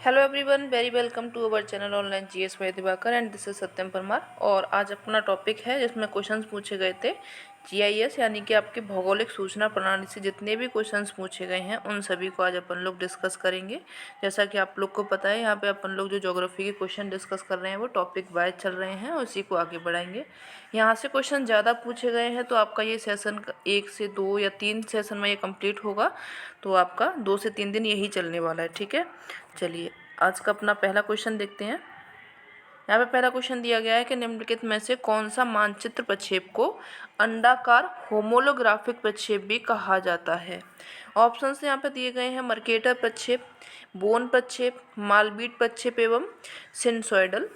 Hello everyone, very welcome to our channel online GS by Diwakar and this is Satyam Parmar. और आज अपना topic है जिसमें क्वेश्चंस पूछे गए थे जीआईएस यानी कि आपके भौगोलिक सूचना प्रणाली से जितने भी क्वेश्चंस पूछे गए हैं उन सभी को आज अपन लोग डिस्कस करेंगे। जैसा कि आप लोग को पता है, यहाँ पे अपन लोग जो ज्योग्राफी के क्वेश्चन डिस्कस कर रहे हैं वो टॉपिक वाइज चल रहे हैं और इसी को आगे बढ़ाएंगे। यहाँ से क्वेश्चन ज़्यादा पूछे गए हैं तो आपका ये सेशन 1 से 2 या 3 सेशन में ये कंप्लीट होगा, तो आपका 2 से 3 दिन यही चलने वाला है। ठीक है, चलिए आज का अपना पहला क्वेश्चन देखते हैं। यहाँ पे पहला क्वेश्चन दिया गया है कि निम्नलिखित में से कौन सा मानचित्र प्रक्षेप को अंडाकार होमोलोग्राफिक प्रक्षेप भी कहा जाता है। ऑप्शंस यहाँ पे दिए गए हैं मर्केटर प्रक्षेप, बोन प्रक्षेप, मालबीट प्रक्षेप एवं सिनसोइडल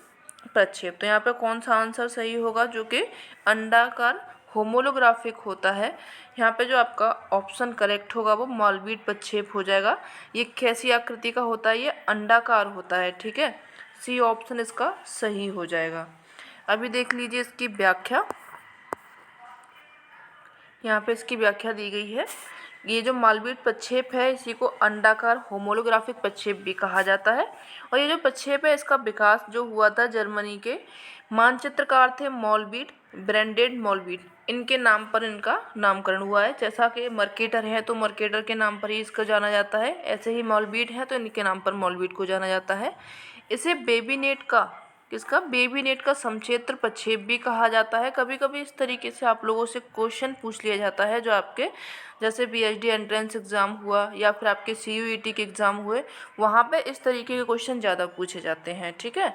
प्रक्षेप। तो यहाँ पे कौन सा आंसर सही होगा जो कि अंडाकार होमोलोग्राफिक होता है। यहाँ पे जो आपका ऑप्शन करेक्ट होगा वो मालबीट प्रक्षेप हो जाएगा। ये कैसी आकृति का होता है, ये अंडाकार होता है। ठीक है, सी ऑप्शन इसका सही हो जाएगा। अभी देख लीजिए इसकी व्याख्या। यहाँ पे इसकी व्याख्या दी गई है। ये जो मालबीट प्रक्षेप है इसी को अंडाकार होमोलोग्राफिक प्रक्षेप भी कहा जाता है। और ये जो प्रक्षेप है इसका विकास जो हुआ था जर्मनी के मानचित्रकार थे मॉलबीट, ब्रेंडेड मॉलबीट, इनके नाम पर इनका नामकरण हुआ है। जैसा कि मर्केटर है तो मर्केटर के नाम पर ही इसको जाना जाता है, ऐसे ही मॉलबीट है तो इनके नाम पर मॉलबीट को जाना जाता है। इसे बेबीनेट का बेबीनेट का समक्षेत्र प्रक्षेप भी कहा जाता है। कभी कभी इस तरीके से आप लोगों से क्वेश्चन पूछ लिया जाता है, जो आपके जैसे पीएचडी एंट्रेंस एग्ज़ाम हुआ या फिर आपके सीयूईटी के एग्ज़ाम हुए, वहाँ पे इस तरीके के क्वेश्चन ज़्यादा पूछे जाते हैं। ठीक है,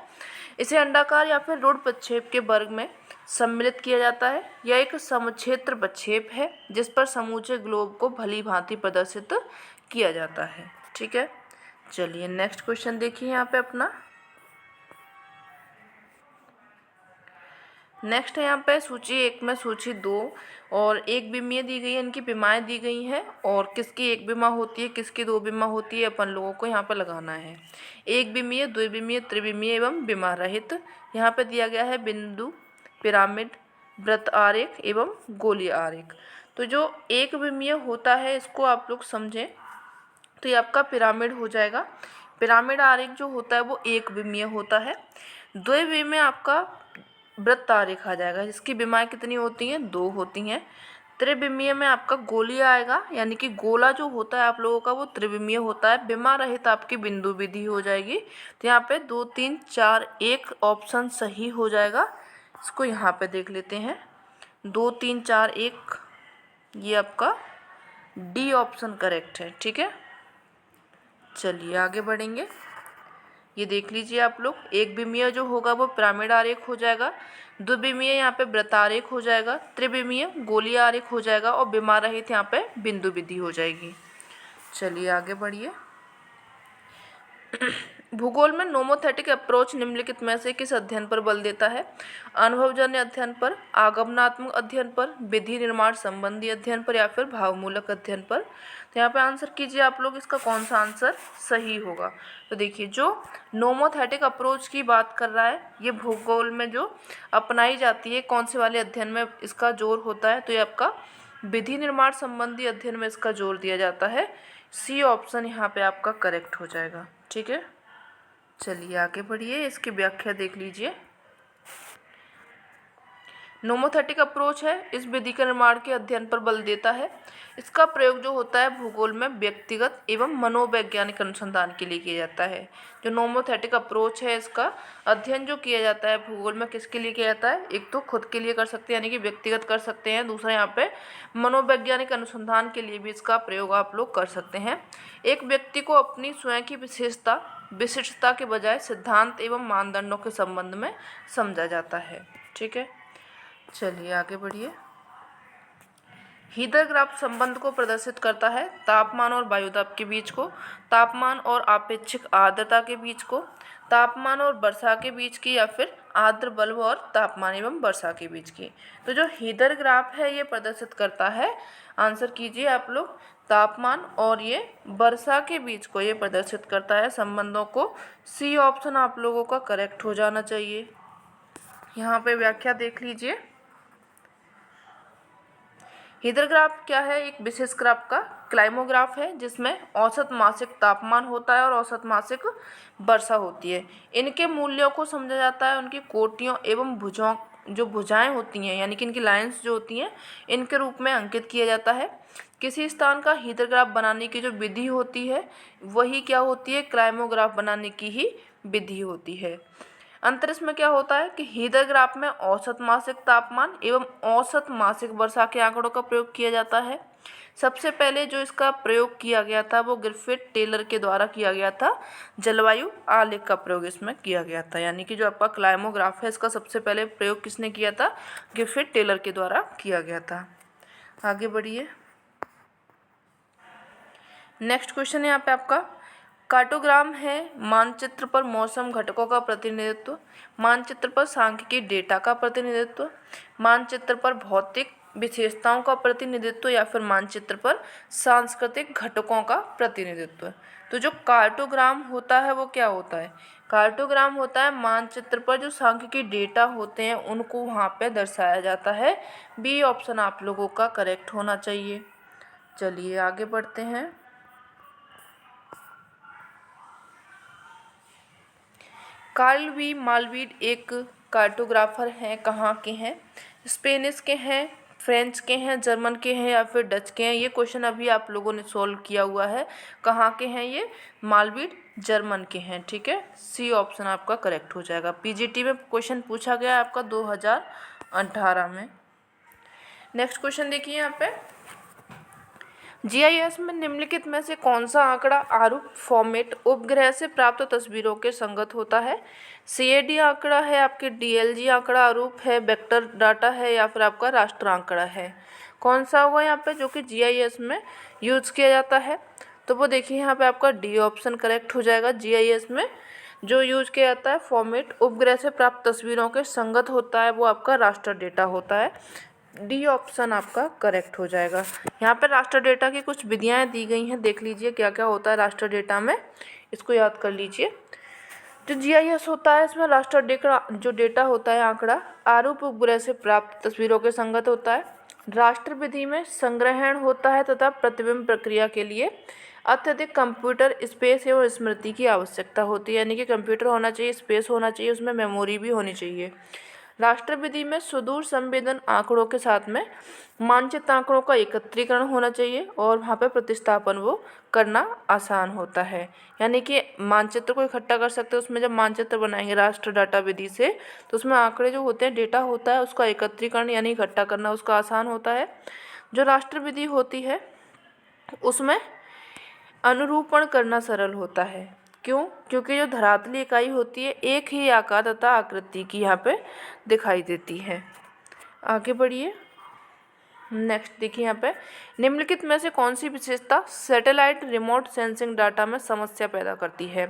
इसे अंडाकार या फिर रुढ़ प्रक्षेप के वर्ग में सम्मिलित किया जाता है। यह एक समक्षेत्र प्रक्षेप है जिस पर समूचे ग्लोब को भली भांति प्रदर्शित किया जाता है। ठीक है, चलिए नेक्स्ट क्वेश्चन देखिए। यहाँ पे अपना नेक्स्ट है यहाँ पे सूची 1 में सूची 2 और एक बिम्मीय दी गई है, इनकी बिमाएँ दी गई हैं और किसकी एक बिमा होती है किसकी दो बिमा होती है अपन लोगों को यहाँ पे लगाना है। एक बिम्मीय, द्विबिमीय, त्रिबिमीय एवं बिमा रहित। यहाँ पे दिया गया है बिंदु, पिरामिड, वृत्त आरेख एवं गोलीय आरेख। तो जो एक बिम्मीय होता है इसको आप लोग समझें तो ये आपका पिरामिड हो जाएगा। पिरामिड आरेख जो होता है वो एक बिम्मीय होता है। द्विबिमीय आपका वृत्त आरेख आ जाएगा, जिसकी बिमाएँ कितनी होती हैं, 2 होती हैं। त्रिबिमीय में आपका गोलीय आएगा, यानी कि गोला जो होता है आप लोगों का वो त्रिबिमीय होता है। बिमा रहित आपकी बिंदु विधि हो जाएगी। तो यहाँ पे 2 3 4 1 ऑप्शन सही हो जाएगा। इसको यहाँ पे देख लेते हैं, 2 3 4 1 ये आपका डी ऑप्शन करेक्ट है। ठीक है, चलिए आगे बढ़ेंगे। ये देख लीजिए आप लोग, एक बिमीय जो होगा वो पिरामिड आरेख हो जाएगा, द्विबिमीय यहाँ पे वृत्तारेख हो जाएगा, त्रिबिमीय गोलीय आरेख हो जाएगा और बिमा रहित यहाँ पे बिंदु विधि हो जाएगी। चलिए आगे बढ़िए। भूगोल में नोमोथेटिक अप्रोच निम्नलिखित में से किस अध्ययन पर बल देता है। अनुभवजन्य अध्ययन पर, आगमनात्मक अध्ययन पर, विधि निर्माण संबंधी अध्ययन पर या फिर भावमूलक अध्ययन पर। तो यहाँ पे आंसर कीजिए आप लोग, इसका कौन सा आंसर सही होगा। तो देखिए जो नोमोथेटिक अप्रोच की बात कर रहा है, ये भूगोल में जो अपनाई जाती है कौन से वाले अध्ययन में इसका जोर होता है, तो ये आपका विधि निर्माण संबंधी अध्ययन में इसका जोर दिया जाता है। सी ऑप्शन यहाँ पे आपका करेक्ट हो जाएगा। ठीक है, चलिए आगे बढ़िए, इसकी व्याख्या देख लीजिए। नोमोथेटिक अप्रोच है इस विधि के निर्माण के अध्ययन पर बल देता है। इसका प्रयोग जो होता है भूगोल में व्यक्तिगत एवं मनोवैज्ञानिक अनुसंधान के लिए किया जाता है। जो नोमोथेटिक अप्रोच है इसका अध्ययन जो किया जाता है भूगोल में किसके लिए किया जाता है, एक तो खुद के लिए कर सकते हैं यानी कि व्यक्तिगत कर सकते हैं, दूसरा यहाँ पे मनोवैज्ञानिक अनुसंधान के लिए भी इसका प्रयोग आप लोग कर सकते हैं। एक व्यक्ति को अपनी स्वयं की विशिष्टता के बजाय सिद्धांत एवं मानदंडों के संबंध में समझा जाता है। ठीक है, चलिए आगे बढ़िए। हीदर ग्राफ संबंध को प्रदर्शित करता है तापमान और वायुदाब के बीच को, तापमान और आपेक्षिक आर्द्रता के बीच को, तापमान और वर्षा के बीच की, या फिर आर्द्र बल्ब और तापमान एवं वर्षा के बीच की। तो जो हीदर ग्राफ है ये प्रदर्शित करता है, आंसर कीजिए आप लोग, तापमान और ये वर्षा के बीच को ये प्रदर्शित करता है संबंधों को। सी ऑप्शन आप लोगों का करेक्ट हो जाना चाहिए। यहाँ पे व्याख्या देख लीजिए। हीदर ग्राफ क्या है, एक विशेष ग्राफ का क्लाइमोग्राफ है जिसमें औसत मासिक तापमान होता है और औसत मासिक वर्षा होती है। इनके मूल्यों को समझा जाता है उनकी कोटियों एवं भुजाओं, जो भुजाएं होती हैं यानी कि इनकी लाइंस जो होती हैं, इनके रूप में अंकित किया जाता है। किसी स्थान का हीदरग्राफ बनाने की जो विधि होती है वही क्या होती है, क्लाइमोग्राफ बनाने की ही विधि होती है। अंतर इसमें क्या होता है कि हीदरग्राफ में औसत मासिक तापमान एवं औसत मासिक वर्षा के आंकड़ों का प्रयोग किया जाता है। सबसे पहले जो इसका प्रयोग किया गया था वो ग्रिफिथ टेलर के द्वारा किया गया था। जलवायु आलेख का प्रयोग इसमें किया गया था, यानी कि जो आपका क्लाइमोग्राफ है इसका सबसे पहले प्रयोग किसने किया था, ग्रिफिथ टेलर के द्वारा किया गया था। आगे बढ़िए। नेक्स्ट क्वेश्चन है यहाँ पे आपका, कार्टोग्राम है मानचित्र पर मौसम घटकों का प्रतिनिधित्व, मानचित्र पर सांख्यिकी डेटा का प्रतिनिधित्व, मानचित्र पर भौतिक विशेषताओं का प्रतिनिधित्व या फिर मानचित्र पर सांस्कृतिक घटकों का प्रतिनिधित्व। तो जो कार्टोग्राम होता है वो क्या होता है, कार्टोग्राम होता है मानचित्र पर जो सांख्यिकी डेटा होते हैं उनको वहाँ पे दर्शाया जाता है। बी ऑप्शन आप लोगों का करेक्ट होना चाहिए। चलिए आगे बढ़ते हैं। कार्ल वी मालवीड एक कार्टोग्राफर हैं, कहाँ के हैं, स्पेनिश के हैं, फ्रेंच के हैं, जर्मन के हैं या फिर डच के हैं। ये क्वेश्चन अभी आप लोगों ने सॉल्व किया हुआ है। कहाँ के हैं ये, मालवीड जर्मन के हैं। ठीक है, सी ऑप्शन आपका करेक्ट हो जाएगा। पीजीटी में क्वेश्चन पूछा गया है आपका 2018 में। नेक्स्ट क्वेश्चन देखिए यहाँ पे, जीआईएस में निम्नलिखित में से कौन सा आंकड़ा आरूप फॉर्मेट उपग्रह से प्राप्त तस्वीरों के संगत होता है। सीएडी आंकड़ा है, आपके डीएलजी आंकड़ा आरूप है, वेक्टर डाटा है या फिर आपका राष्ट्र आंकड़ा है। कौन सा होगा यहाँ पे जो कि जीआईएस में यूज़ किया जाता है, तो वो देखिए यहाँ पे आपका डी ऑप्शन करेक्ट हो जाएगा। जीआईएस में जो यूज़ किया जाता है फॉर्मेट उपग्रह से प्राप्त तस्वीरों के संगत होता है वो आपका राष्ट्र डेटा होता है। डी ऑप्शन आपका करेक्ट हो जाएगा। यहाँ पर राष्ट्र डेटा की कुछ विधियाँ दी गई हैं, देख लीजिए क्या क्या होता है राष्ट्र डेटा में, इसको याद कर लीजिए। जो जीआईएस होता है इसमें राष्ट्र डेटा जो डेटा होता है आंकड़ा आरूप उपग्रह से प्राप्त तस्वीरों के संगत होता है। राष्ट्र विधि में संग्रहण होता है तथा प्रतिबिंब प्रक्रिया के लिए अत्यधिक कंप्यूटर स्पेस एवं स्मृति की आवश्यकता होती है, यानी कि कंप्यूटर होना चाहिए, स्पेस होना चाहिए, उसमें मेमोरी भी होनी चाहिए। राष्ट्र विधि में सुदूर संवेदन आंकड़ों के साथ में मानचित्र आंकड़ों का एकत्रीकरण होना चाहिए और वहाँ पे प्रतिस्थापन वो करना आसान होता है, यानी कि मानचित्र को इकट्ठा कर सकते हैं। उसमें जब मानचित्र बनाएंगे राष्ट्र डाटा विधि से तो उसमें आंकड़े जो होते हैं, डेटा होता है, उसका एकत्रीकरण यानी इकट्ठा करना उसका आसान होता है। जो राष्ट्र विधि होती है उसमें अनुरूपण करना सरल होता है। क्यों, क्योंकि जो धरातली इकाई होती है एक ही आकार तथा आकृति की यहाँ पे दिखाई देती है। आगे बढ़िए। नेक्स्ट देखिए यहाँ पे, निम्नलिखित में से कौन सी विशेषता सैटेलाइट रिमोट सेंसिंग डाटा में समस्या पैदा करती है।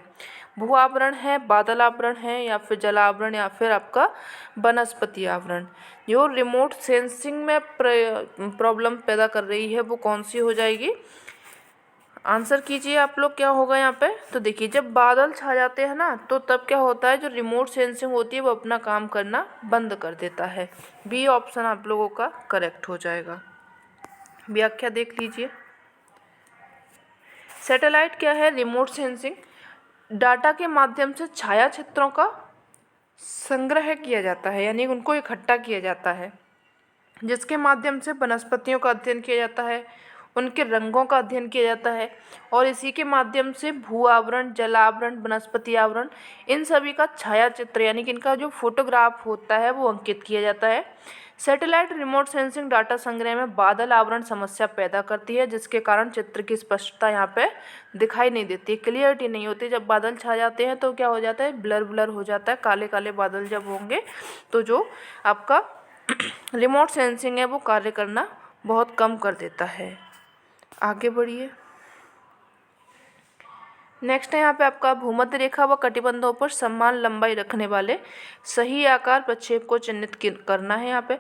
भू आवरण है, बादल आवरण है या फिर जल आवरण या फिर आपका वनस्पति आवरण। जो रिमोट सेंसिंग में प्रॉब्लम पैदा कर रही है वो कौन सी हो जाएगी, आंसर कीजिए आप लोग क्या होगा यहाँ पे। तो देखिए जब बादल छा जाते हैं ना तो तब क्या होता है, जो रिमोट सेंसिंग होती है वो अपना काम करना बंद कर देता है। बी ऑप्शन आप लोगों का करेक्ट हो जाएगा। व्याख्या देख लीजिए। सैटेलाइट क्या है, रिमोट सेंसिंग डाटा के माध्यम से छाया क्षेत्रों का संग्रह किया जाता है, यानी उनको इकट्ठा किया जाता है, जिसके माध्यम से वनस्पतियों का अध्ययन किया जाता है, उनके रंगों का अध्ययन किया जाता है और इसी के माध्यम से भू आवरण, जल आवरण, वनस्पति आवरण, इन सभी का छाया चित्र यानी कि इनका जो फोटोग्राफ होता है वो अंकित किया जाता है। सैटेलाइट रिमोट सेंसिंग डाटा संग्रह में बादल आवरण समस्या पैदा करती है, जिसके कारण चित्र की स्पष्टता यहाँ पे दिखाई नहीं देती, क्लियरिटी नहीं होती। जब बादल छा जाते हैं तो क्या हो जाता है, ब्लर ब्लर हो जाता है, काले काले बादल जब होंगे तो जो आपका रिमोट सेंसिंग है वो कार्य करना बहुत कम कर देता है। आगे बढ़िए। नेक्स्ट है यहाँ पे आपका भूमध्य रेखा व कटिबंधों पर समान लंबाई रखने वाले सही आकार प्रक्षेप को चिन्हित करना है। यहाँ पे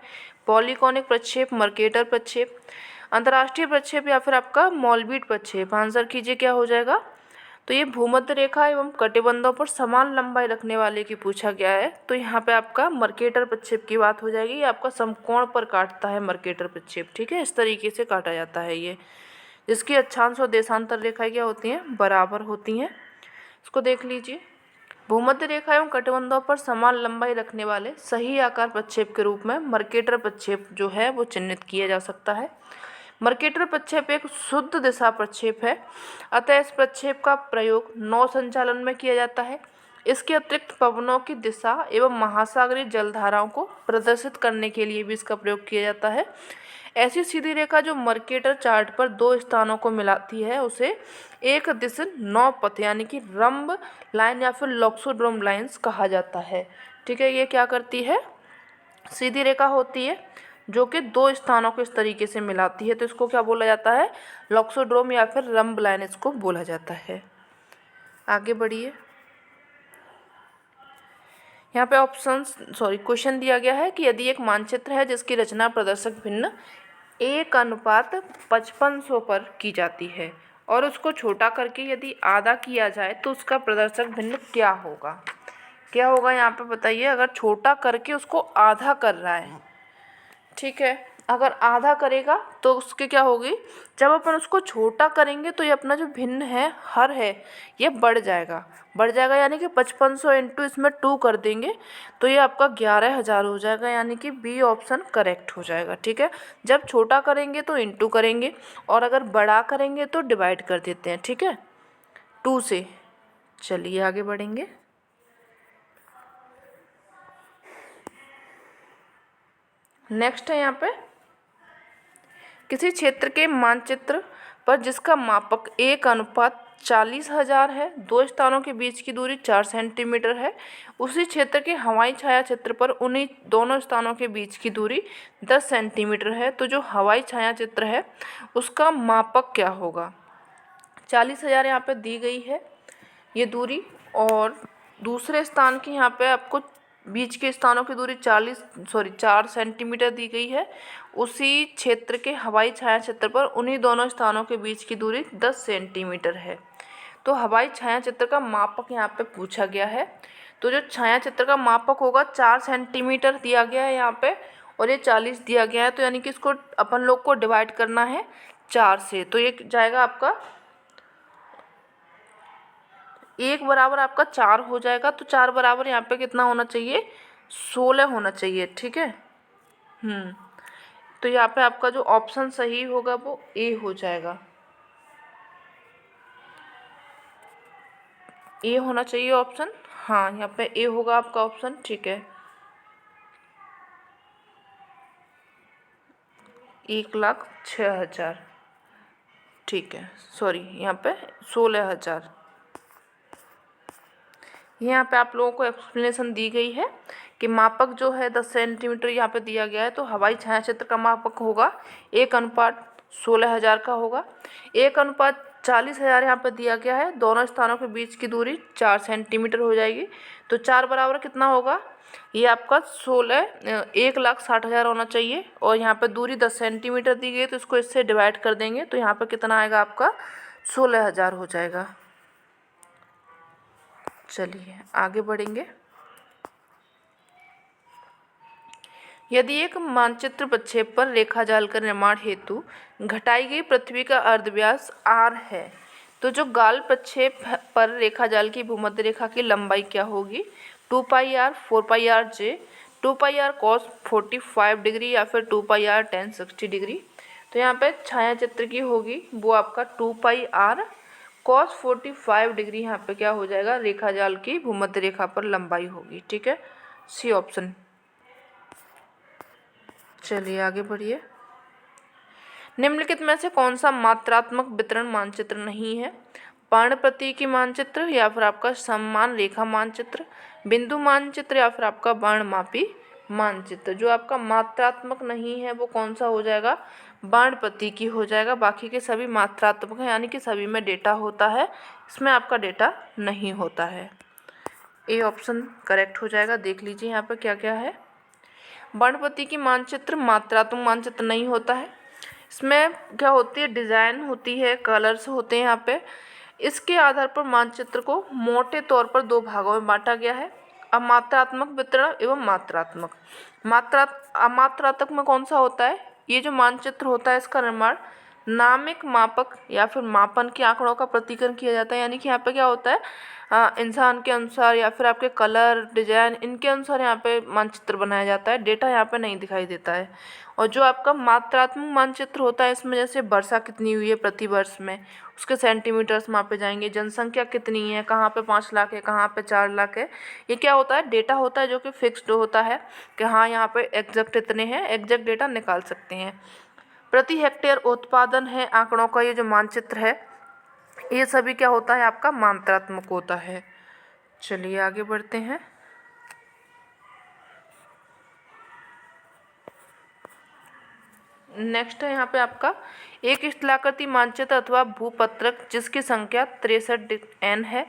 पॉलीकॉनिक प्रक्षेप, मर्केटर प्रक्षेप, अंतर्राष्ट्रीय प्रक्षेप या फिर आपका मॉलवीड प्रक्षेप। आंसर कीजिए क्या हो जाएगा। तो ये भूमध्य रेखा एवं कटिबंधों पर समान लंबाई रखने वाले की पूछा गया है, तो यहाँ पे आपका मर्केटर प्रक्षेप की बात हो जाएगी। ये आपका समकोण पर काटता है मर्केटर प्रक्षेप, ठीक है, इस तरीके से काटा जाता है ये। जिसकी अक्षांश और देशांतर रेखाएं क्या होती हैं, बराबर होती हैं। इसको देख लीजिए। भूमध्य रेखा एवं कटिबंधों पर समान लंबाई रखने वाले सही आकार प्रक्षेप के रूप में मर्केटर प्रक्षेप जो है वो चिन्हित किया जा सकता है। मर्केटर प्रक्षेप एक शुद्ध दिशा प्रक्षेप है, अतः इस प्रक्षेप का प्रयोग नौ संचालन में किया जाता है। इसके अतिरिक्त पवनों की दिशा एवं महासागरीय जलधाराओं को प्रदर्शित करने के लिए भी इसका प्रयोग किया जाता है। ऐसी सीधी रेखा जो मर्केटर चार्ट पर दो स्थानों को मिलाती है उसे एक दिश नौपथ यानी कि रंब लाइन या फिर लॉक्सोड्रोम लाइन्स कहा जाता है। ठीक है, ये क्या करती है, सीधी रेखा होती है जो कि दो स्थानों को इस तरीके से मिलाती है, तो इसको क्या बोला जाता है, लॉक्सोड्रोम या फिर रंब लाइन इसको बोला जाता है। आगे बढ़िए। यहाँ पे क्वेश्चन दिया गया है कि यदि एक मानचित्र है जिसकी रचना प्रदर्शक भिन्न 1:5500 पर की जाती है और उसको छोटा करके यदि आधा किया जाए तो उसका प्रदर्शक भिन्न क्या होगा। क्या होगा यहाँ पे बताइए, अगर छोटा करके उसको आधा कर रहा है, ठीक है, अगर आधा करेगा तो उसके क्या होगी, जब अपन उसको छोटा करेंगे तो ये अपना जो भिन्न है हर है ये बढ़ जाएगा यानी कि 5500 इंटू इसमें 2 कर देंगे तो ये आपका 11,000 हो जाएगा, यानी कि बी ऑप्शन करेक्ट हो जाएगा। ठीक है, जब छोटा करेंगे तो इंटू करेंगे और अगर बड़ा करेंगे तो डिवाइड कर देते हैं। ठीक है, 2 से। चलिए आगे बढ़ेंगे। नेक्स्ट है यहाँ पे, किसी क्षेत्र के मानचित्र पर जिसका मापक 1:40,000 है, दो स्थानों के बीच की दूरी 4 सेंटीमीटर है, उसी क्षेत्र के हवाई छाया चित्र पर उन्हीं दोनों स्थानों के बीच की दूरी 10 सेंटीमीटर है, तो जो हवाई छाया चित्र है उसका मापक क्या होगा। 40,000 यहाँ पे दी गई है ये दूरी, और दूसरे स्थान की यहाँ पे आपको बीच के स्थानों की दूरी 4 सेंटीमीटर दी गई है। उसी क्षेत्र के हवाई छाया चित्र पर उन्हीं दोनों स्थानों के बीच की दूरी 10 सेंटीमीटर है। तो हवाई छाया चित्र का मापक यहाँ पे पूछा गया है, तो जो छाया चित्र का मापक होगा 4 सेंटीमीटर दिया गया है यहाँ पे और ये 40 दिया गया है, तो यानी कि इसको अपन लोग को डिवाइड करना है 4 से, तो ये जाएगा आपका 1 बराबर आपका 4 हो जाएगा, तो 4 बराबर यहाँ पे कितना होना चाहिए, 16 होना चाहिए। ठीक है, तो यहाँ पे आपका जो ऑप्शन सही होगा वो ए हो जाएगा, ए होना चाहिए ऑप्शन। हाँ, यहाँ पे ए होगा आपका ऑप्शन। ठीक है, 1,06,000, ठीक है, सॉरी यहाँ पे 16,000। यहाँ पे आप लोगों को एक्सप्लेनेशन दी गई है कि मापक जो है 10 सेंटीमीटर यहाँ पे दिया गया है, तो हवाई छाया चित्र का मापक होगा 1:16,000 का होगा। 1:40,000 यहाँ पे दिया गया है, दोनों स्थानों के बीच की दूरी 4 सेंटीमीटर हो जाएगी, तो 4 बराबर कितना होगा, ये आपका 1,60,000 होना चाहिए, और यहाँ पे दूरी 10 सेंटीमीटर दी गई है तो इसको इससे डिवाइड कर देंगे तो यहाँ पे कितना आएगा आपका 16,000 हो जाएगा। चलिए आगे बढ़ेंगे। यदि एक मानचित्र प्रक्षेप पर रेखाजाल का निर्माण हेतु घटाई गई पृथ्वी का अर्धव्यास r है, तो जो गाल प्रक्षेप पर रेखाजाल की भूमध्य रेखा की लंबाई क्या होगी, 2πr, 4πrj, 2πr cos 45 degree या फिर 2πr tan 60 डिग्री। तो यहाँ पे छाया चित्र की होगी वो आपका 2πr cos 45 डिग्री यहाँ पे क्या हो जाएगा, रेखाजाल की भूमध्य रेखा पर लंबाई होगी। ठीक है, सी ऑप्शन। चलिए आगे बढ़िए। निम्नलिखित में से कौन सा मात्रात्मक वितरण मानचित्र नहीं है, पर्ण प्रतीकी मानचित्र या फिर आपका समान रेखा मानचित्र, बिंदु मानचित्र या फिर आपका वर्णमापी मानचित्र। जो आपका मात्रात्मक नहीं है वो कौन सा हो जाएगा, वर्ण प्रतीकी हो जाएगा, बाकी के सभी मात्रात्मक है यानी कि सभी में डेटा होता है, इसमें आपका डेटा नहीं होता है। ए ऑप्शन करेक्ट हो जाएगा। देख लीजिए यहाँ पर क्या क्या है। वर्ण प्रतीकी मानचित्र मात्रात्मक मानचित्र नहीं होता है, इसमें क्या होती है, डिज़ाइन होती है, कलर्स होते हैं यहाँ पे। इसके आधार पर मानचित्र को मोटे तौर पर 2 भागों में बांटा गया है, अमात्रात्मक वितरण एवं मात्रात्मक। अमात्रात्मक में कौन सा होता है, ये जो मानचित्र होता है इसका निर्माण नामिक मापक या फिर मापन के आंकड़ों का प्रतिकरण किया जाता है। यानी कि यहाँ पे क्या होता है, इंसान के अनुसार या फिर आपके कलर डिजाइन इनके अनुसार यहाँ पे मानचित्र बनाया जाता है। डेटा यहाँ पे नहीं दिखाई देता है। और जो आपका मात्रात्मक मानचित्र होता है, इसमें जैसे वर्षा कितनी हुई है प्रति वर्ष में, उसके सेंटीमीटर्स मापे जाएंगे। जनसंख्या कितनी है, कहाँ पे 5 लाख है, कहाँ पे 4 लाख है। ये क्या होता है, डेटा होता है जो कि फिक्स्ड होता है कि हाँ यहाँ पे एग्जैक्ट इतने हैं, एग्जैक्ट डेटा निकाल सकते हैं। प्रति हेक्टेयर उत्पादन है आंकड़ों का, ये जो मानचित्र है ये सभी क्या होता है, आपका मात्रात्मक होता है। चलिए आगे बढ़ते हैं। नेक्स्ट है यहाँ पे आपका एक स्थलाकृति मानचित्र अथवा भूपत्रक जिसकी संख्या 63 N है,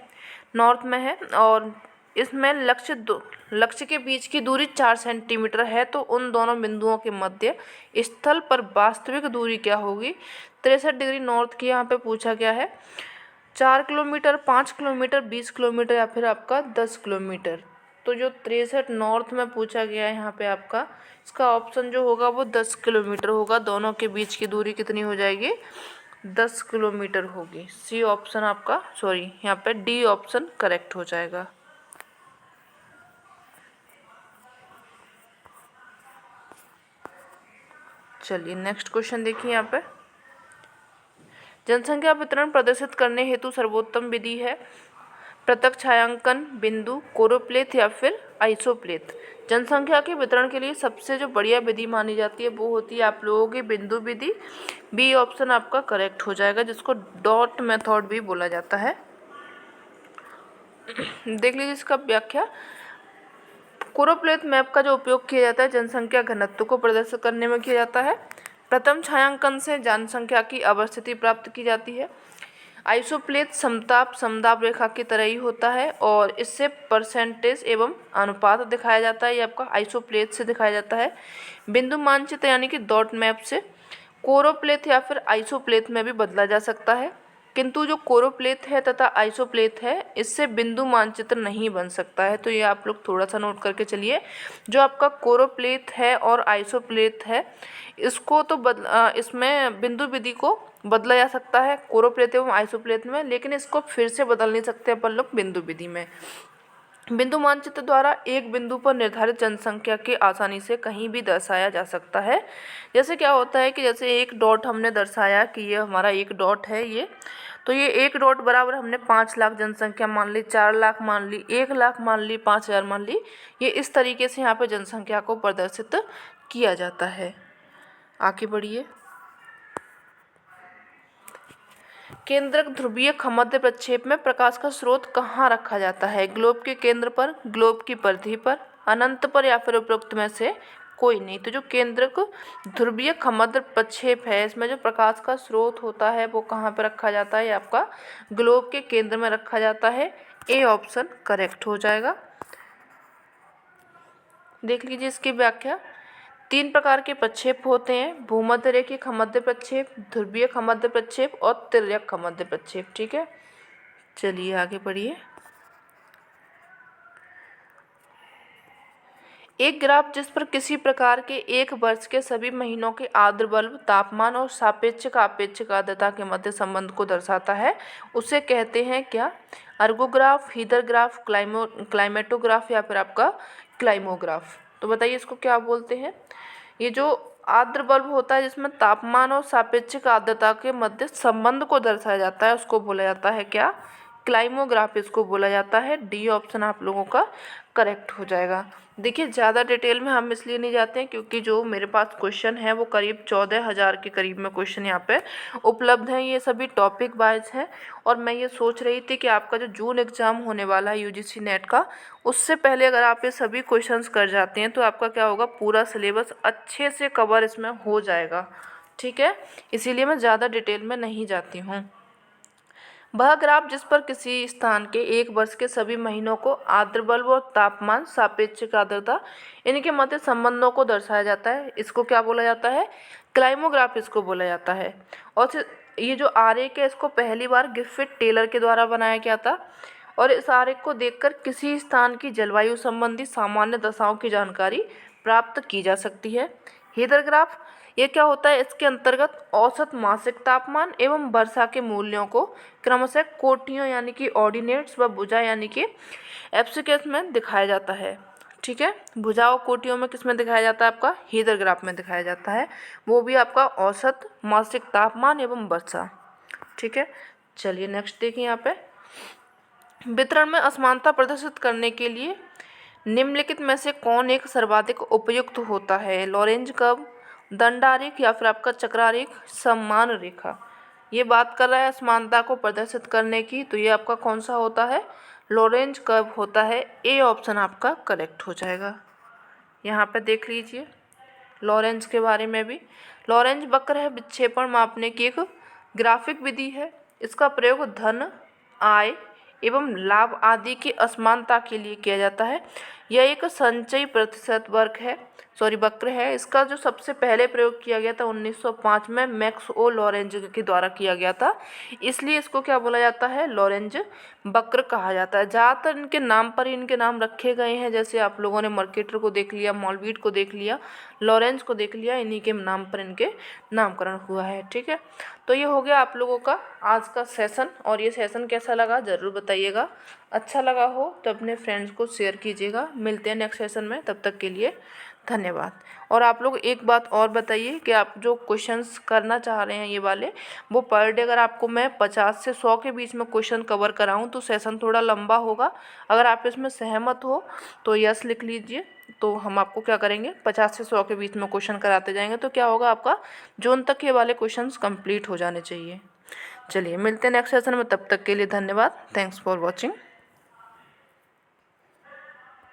नॉर्थ में है, और इसमें लक्ष्य के बीच की दूरी 4 सेंटीमीटर है। तो उन दोनों बिंदुओं के मध्य स्थल पर वास्तविक दूरी क्या होगी। 63 डिग्री नॉर्थ की यहाँ पे पूछा गया है। 4 किलोमीटर, 5 किलोमीटर, 20 किलोमीटर या फिर आपका 10 किलोमीटर। तो जो 63 नॉर्थ में पूछा गया है यहाँ पे आपका, इसका ऑप्शन जो होगा वो 10 किलोमीटर होगा। दोनों के बीच की दूरी कितनी हो जाएगी, 10 किलोमीटर होगी। सी ऑप्शन आपका, सॉरी यहाँ पे डी ऑप्शन करेक्ट हो जाएगा। चलिए नेक्स्ट क्वेश्चन देखिए यहाँ पे। जनसंख्या वितरण प्रदर्शित करने हेतु सर्वोत्तम विधि है पृथक छायांकन बिंदु, कोरोप्लेथ या फिर आइसोप्लेथ। जनसंख्या के वितरण के लिए सबसे जो बढ़िया विधि मानी जाती है वो होती है आप लोगों की बिंदु विधि। बी ऑप्शन आपका करेक्ट हो जाएगा, जिसको डॉट मेथड भी बोला जाता है। देख लीजिए इसका व्याख्या। कोरोप्लेथ मैप का जो उपयोग किया जाता है जनसंख्या घनत्व को प्रदर्शित करने में किया जाता है। प्रथम छायांकन से जनसंख्या की अवस्थिति प्राप्त की जाती है। आइसोप्लेथ समताप रेखा की तरह ही होता है और इससे परसेंटेज एवं अनुपात दिखाया जाता है। ये आपका आइसोप्लेथ से दिखाया जाता है। बिंदु मानचित्र यानी कि डॉट मैप से कोरोप्लेथ या फिर आइसोप्लेथ में भी बदला जा सकता है, किंतु जो कोरोप्लेथ है तथा आइसोप्लेथ है इससे बिंदु मानचित्र नहीं बन सकता है। तो ये आप लोग थोड़ा सा नोट करके चलिए। जो आपका कोरोप्लेथ है और आइसोप्लेथ है इसको तो इसमें बिंदु विधि को बदला जा सकता है कोरोप्लेथ एवं आइसोप्लेथ में, लेकिन इसको फिर से बदल नहीं सकते अपन लोग बिंदु विधि में। बिंदु मानचित्र द्वारा एक बिंदु पर निर्धारित जनसंख्या के आसानी से कहीं भी दर्शाया जा सकता है। जैसे क्या होता है कि जैसे एक डॉट हमने दर्शाया कि ये हमारा एक डॉट है ये, तो ये एक डॉट बराबर हमने 5 लाख जनसंख्या मान ली, 4 लाख मान ली, 1 लाख मान ली, 5,000 मान ली। ये इस तरीके से यहाँ पे जनसंख्या को प्रदर्शित किया जाता है। आगे बढ़िए। केंद्रक ध्रुवीय खमध्य प्रक्षेप में प्रकाश का स्रोत कहाँ रखा जाता है। ग्लोब के केंद्र पर, ग्लोब की परिधि पर, अनंत पर या फिर उपरोक्त में से कोई नहीं। तो जो केंद्रक ध्रुवीय खमध्य प्रक्षेप है इसमें जो प्रकाश का स्रोत होता है वो कहाँ पर रखा जाता है, आपका ग्लोब के केंद्र में रखा जाता है। ए ऑप्शन करेक्ट हो जाएगा। देख लीजिए इसकी व्याख्या। 3 प्रकार के प्रक्षेप होते हैं, भूमध्य रेखीय खमध्य प्रक्षेप, ध्रुवीय खमध्य प्रक्षेप और तिर्यक खमध्य प्रक्षेप। ठीक है, चलिए आगे बढ़िए। एक ग्राफ जिस पर किसी प्रकार के एक वर्ष के सभी महीनों के आर्द्रबल्ब, तापमान और सापेक्षिक आपेक्षिक आर्द्रता के मध्य संबंध को दर्शाता है उसे कहते हैं क्या। अर्गोग्राफ, हीदरग्राफ, क्लाइमेटोग्राफ या फिर आपका क्लाइमोग्राफ। तो बताइए इसको क्या बोलते हैं। ये जो आर्द्र बल्ब होता है जिसमें तापमान और सापेक्षिक आर्द्रता के मध्य संबंध को दर्शाया जाता है उसको बोला जाता है क्या, क्लाइमोग्राफ इसको बोला जाता है। डी ऑप्शन आप लोगों का करेक्ट हो जाएगा। देखिए ज़्यादा डिटेल में हम इसलिए नहीं जाते हैं क्योंकि जो मेरे पास क्वेश्चन है वो करीब 14,000 के करीब में क्वेश्चन यहाँ पे उपलब्ध हैं। ये सभी टॉपिक वाइज हैं और मैं ये सोच रही थी कि आपका जो जून एग्ज़ाम होने वाला है यूजीसी नेट का, उससे पहले अगर आप ये सभी क्वेश्चंस कर जाते हैं तो आपका क्या होगा, पूरा सिलेबस अच्छे से कवर इसमें हो जाएगा। ठीक है, इसीलिए मैं ज़्यादा डिटेल में नहीं जाती हूँ। वह ग्राफ जिस पर किसी स्थान के एक वर्ष के सभी महीनों को आर्द्र बल्ब और तापमान, सापेक्षिक आर्द्रता इनके मध्य संबंधों को दर्शाया जाता है इसको क्या बोला जाता है, क्लाइमोग्राफ इसको बोला जाता है। और ये जो आरेख है इसको पहली बार गिफिट टेलर के द्वारा बनाया गया था और इस आरेख को देखकर किसी स्थान की जलवायु संबंधी सामान्य दशाओं की जानकारी प्राप्त की जा सकती है। हीदरग्राफ, ये क्या होता है, इसके अंतर्गत औसत मासिक तापमान एवं वर्षा के मूल्यों को क्रमशः कोटियों यानी कि ऑर्डिनेट्स व भुजा यानी कि एब्सिक्स में दिखाया जाता है। ठीक है, भुजा और कोटियों में किस में दिखाया जाता है, आपका हीदर ग्राफ में दिखाया जाता है, वो भी आपका औसत मासिक तापमान एवं वर्षा। ठीक है, चलिए नेक्स्ट देखिए यहाँ पे, वितरण में असमानता प्रदर्शित करने के लिए निम्नलिखित में से कौन एक सर्वाधिक उपयुक्त होता है, लॉरेंज कर्व, दंडारेख या फिर आपका चक्रारेख, समान रेखा। ये बात कर रहा है असमानता को प्रदर्शित करने की, तो ये आपका कौन सा होता है, लॉरेंज कर्व होता है। ए ऑप्शन आपका करेक्ट हो जाएगा। यहाँ पे देख लीजिए लॉरेंज के बारे में भी, लॉरेंज वक्र है विक्षेपण मापने की एक ग्राफिक विधि है। इसका प्रयोग धन, आय एवं लाभ आदि की असमानता के लिए किया जाता है। यह एक संचयी प्रतिशत वक्र है। इसका जो सबसे पहले प्रयोग किया गया था 1905 में मैक्स ओ लॉरेंज के द्वारा किया गया था, इसलिए इसको क्या बोला जाता है, लॉरेंज वक्र कहा जाता है। ज़्यादातर इनके नाम पर ही इनके नाम रखे गए हैं, जैसे आप लोगों ने मर्केटर को देख लिया, मॉलवीट को देख लिया, लॉरेंज को देख लिया, इन्हीं के नाम पर इनके नामकरण हुआ है। ठीक है, तो ये हो गया आप लोगों का आज का सेशन, और ये सेशन कैसा लगा ज़रूर बताइएगा। अच्छा लगा हो तो अपने फ्रेंड्स को शेयर कीजिएगा। मिलते हैं नेक्स्ट सेशन में, तब तक के लिए धन्यवाद। और आप लोग एक बात और बताइए कि आप जो क्वेश्चंस करना चाह रहे हैं ये वाले, वो पर डे अगर आपको मैं 50 से 100 के बीच में क्वेश्चन कवर कराऊं तो सेशन थोड़ा लंबा होगा। अगर आप इसमें सहमत हो तो यस लिख लीजिए, तो हम आपको क्या करेंगे 50 से 100 के बीच में क्वेश्चन कराते जाएंगे, तो क्या होगा आपका जून तक ये वाले क्वेश्चंस कंप्लीट हो जाने चाहिए। चलिए मिलते हैं नेक्स्ट सेशन में, तब तक के लिए धन्यवाद। Thanks for watching.